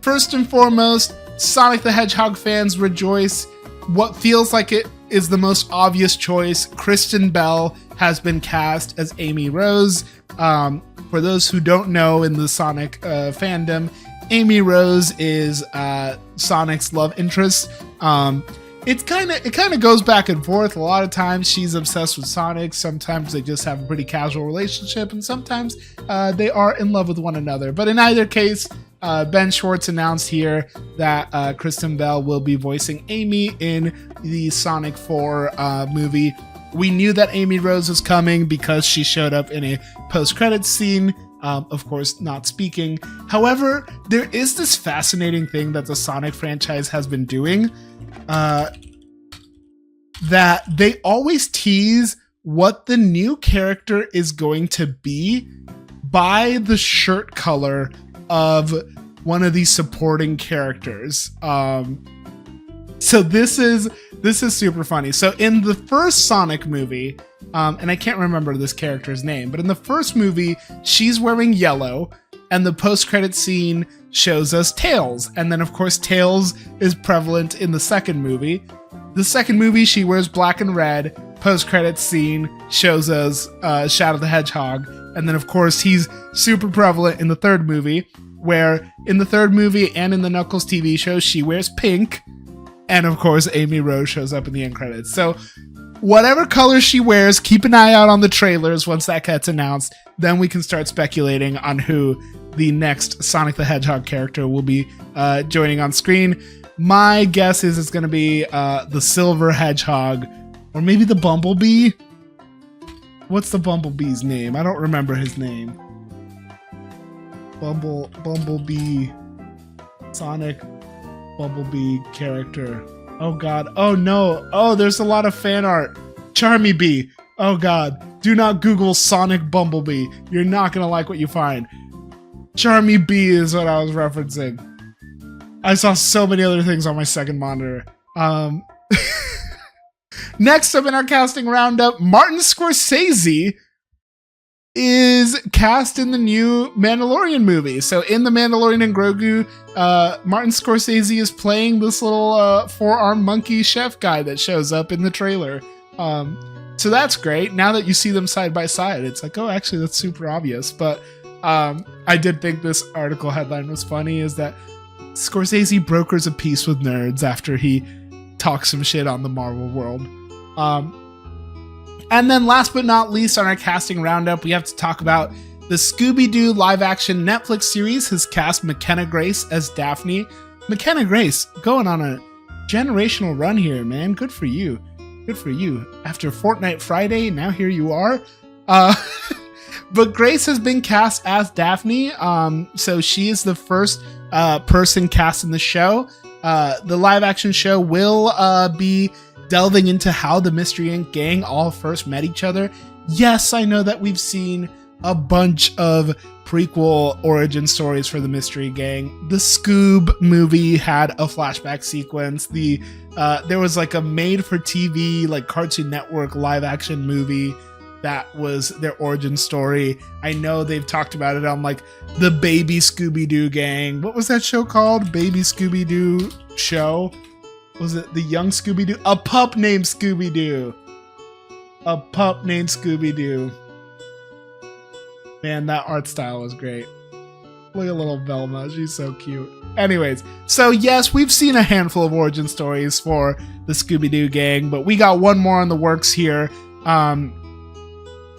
First and foremost, Sonic the Hedgehog fans rejoice. What feels like it is the most obvious choice. Kristen Bell has been cast as Amy Rose. For those who don't know in the Sonic fandom, Amy Rose is Sonic's love interest. It kind of goes back and forth. A lot of times she's obsessed with Sonic. Sometimes they just have a pretty casual relationship, and sometimes they are in love with one another. But in either case, Ben Schwartz announced here that Kristen Bell will be voicing Amy in the Sonic 4 movie. We knew that Amy Rose was coming because she showed up in a post-credits scene, of course, not speaking. However, there is this fascinating thing that the Sonic franchise has been doing, that they always tease what the new character is going to be by the shirt color of one of these supporting characters. So this is super funny. So in the first Sonic movie, and I can't remember this character's name, but in the first movie, she's wearing yellow, and the post-credit scene shows us Tails. And then, of course, Tails is prevalent in the second movie. The second movie, she wears black and red. Post-credit scene shows us Shadow the Hedgehog. And then, of course, he's super prevalent in the third movie, where in the third movie and in the Knuckles TV show, she wears pink. And, of course, Amy Rose shows up in the end credits. So whatever color she wears, keep an eye out on the trailers once that gets announced. Then we can start speculating on who the next Sonic the Hedgehog character will be joining on screen. My guess is it's going to be the Silver Hedgehog, or maybe the Bumblebee. What's the Bumblebee's name? I don't remember his name. Bumblebee, Sonic Bumblebee character. Oh god. Oh no. Oh, there's a lot of fan art. Charmy Bee. Oh god. Do not Google Sonic Bumblebee. You're not gonna like what you find. Charmy Bee is what I was referencing. I saw so many other things on my second monitor. Next up in our casting roundup, Martin Scorsese is cast in the new Mandalorian movie. So in The Mandalorian and Grogu, Martin Scorsese is playing this little four-armed monkey chef guy that shows up in the trailer. So that's great. Now that you see them side by side, it's like, oh, actually, that's super obvious. But I did think this article headline was funny, is that Scorsese brokers a peace with nerds after he talks some shit on the Marvel world. And then last but not least on our casting roundup, we have to talk about the Scooby-Doo live-action Netflix series has cast McKenna Grace as Daphne. McKenna Grace going on a generational run here, man. Good for you. Good for you. After Fortnite Friday, now here you are. But Grace has been cast as Daphne. So she is the first person cast in the show. The live-action show will be delving into how the Mystery Inc. gang all first met each other. Yes, I know that we've seen a bunch of prequel origin stories for the Mystery Gang. The Scoob movie had a flashback sequence. There was like a made-for-TV, like Cartoon Network live-action movie that was their origin story. I know they've talked about it on like the Baby Scooby-Doo gang. What was that show called? Baby Scooby-Doo show? Was it the Young Scooby-Doo? A pup named Scooby-Doo. A pup named Scooby-Doo. Man, that art style was great. Look at little Velma. She's so cute. Anyways, so yes, we've seen a handful of origin stories for the Scooby-Doo gang, but we got one more in the works here.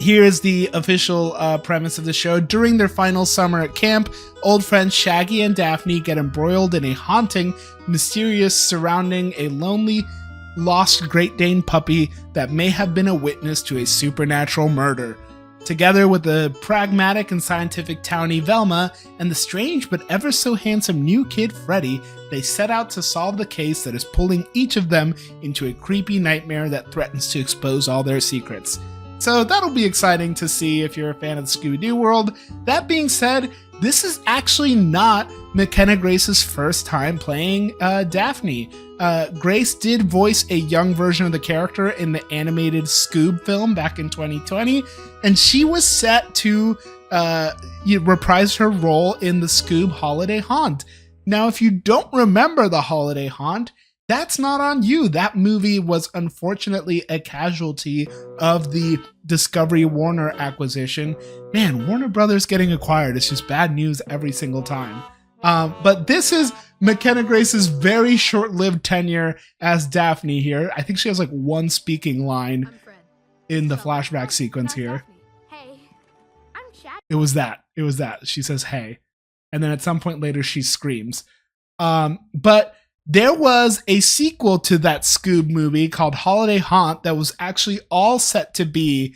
Here's the official premise of the show. During their final summer at camp, old friends Shaggy and Daphne get embroiled in a haunting, mysterious surrounding a lonely, lost Great Dane puppy that may have been a witness to a supernatural murder. Together with the pragmatic and scientific townie Velma and the strange but ever so handsome new kid Freddy, they set out to solve the case that is pulling each of them into a creepy nightmare that threatens to expose all their secrets. So that'll be exciting to see if you're a fan of the Scooby-Doo world. That being said, this is actually not McKenna Grace's first time playing Daphne. Grace did voice a young version of the character in the animated Scoob film back in 2020, and she was set to reprise her role in the Scoob Holiday Haunt. Now, if you don't remember the Holiday Haunt, that's not on you. That movie was unfortunately a casualty of the Discovery Warner acquisition. Man, Warner Brothers getting acquired is just bad news every single time. But this is McKenna Grace's very short-lived tenure as Daphne here. I think she has like one speaking line in the flashback sequence here. Hey, I'm Chad. It was that. She says, hey. And then at some point later, she screams. But there was a sequel to that Scoob movie called Holiday Haunt that was actually all set to be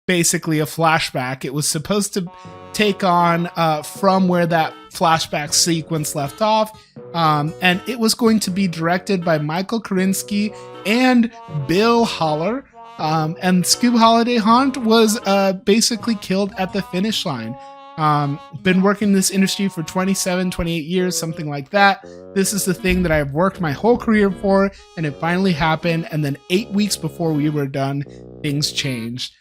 basically a flashback. It was supposed to take on from where that flashback sequence left off, and it was going to be directed by Michael Karinsky and Bill Haller, and Scoob Holiday Haunt was basically killed at the finish line. Been working in this industry for 27, 28 years, something like that. This is the thing that I've worked my whole career for, and it finally happened. And then 8 weeks before we were done, things changed.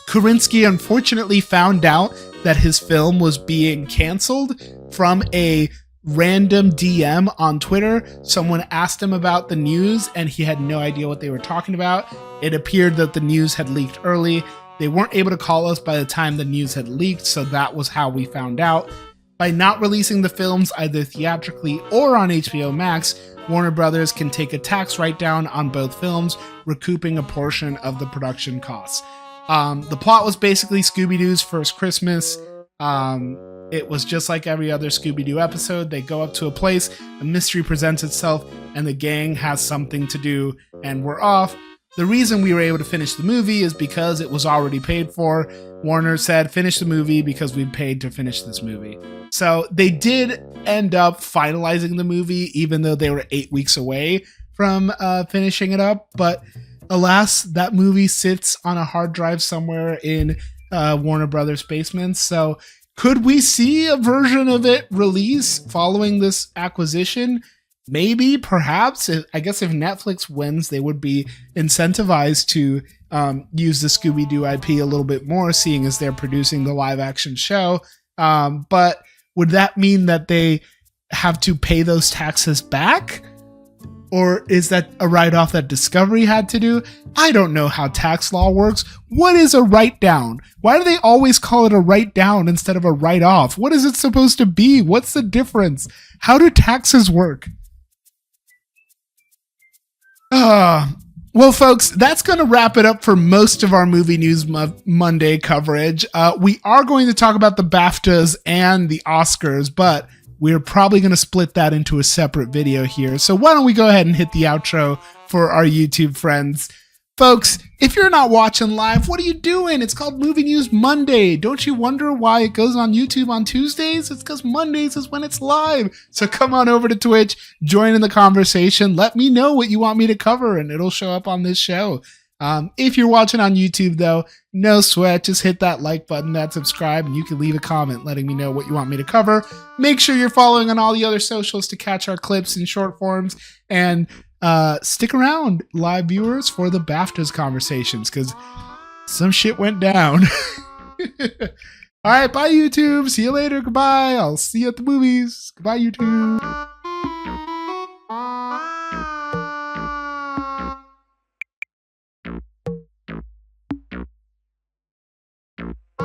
Karinsky unfortunately found out that his film was being canceled from a random DM on Twitter. Someone asked him about the news, and he had no idea what they were talking about. It appeared that the news had leaked early. They weren't able to call us by the time the news had leaked, so that was how we found out. By not releasing the films either theatrically or on HBO Max, Warner Brothers can take a tax write-down on both films, recouping a portion of the production costs. The plot was basically Scooby-Doo's First Christmas. It was just like every other Scooby-Doo episode. They go up to a place, a mystery presents itself, and the gang has something to do, and we're off. The reason we were able to finish the movie is because it was already paid for. Warner said, finish the movie because we paid to finish this movie. So they did end up finalizing the movie, even though they were 8 weeks away from finishing it up. But alas, that movie sits on a hard drive somewhere in Warner Brothers' basement. So could we see a version of it release following this acquisition? Maybe, perhaps. I guess if Netflix wins, they would be incentivized to use the Scooby-Doo IP a little bit more, seeing as they're producing the live-action show. But would that mean that they have to pay those taxes back? Or is that a write-off that Discovery had to do? I don't know how tax law works. What is a write-down? Why do they always call it a write-down instead of a write-off? What is it supposed to be? What's the difference? How do taxes work? Well, folks, that's going to wrap it up for most of our Movie News Monday coverage. We are going to talk about the BAFTAs and the Oscars, but we're probably going to split that into a separate video here. So why don't we go ahead and hit the outro for our YouTube friends. Folks, if you're not watching live, what are you doing? It's called Movie News Monday. Don't you wonder why it goes on YouTube on Tuesdays? It's because Mondays is when it's live. So come on over to Twitch, join in the conversation. Let me know what you want me to cover, and it'll show up on this show. If you're watching on YouTube, though, no sweat. Just hit that like button, that subscribe, and you can leave a comment letting me know what you want me to cover. Make sure you're following on all the other socials to catch our clips and short forms, and stick around, live viewers, for the BAFTAs conversations, because some shit went down. All right, bye, YouTube. See you later. Goodbye. I'll see you at the movies. Goodbye, YouTube.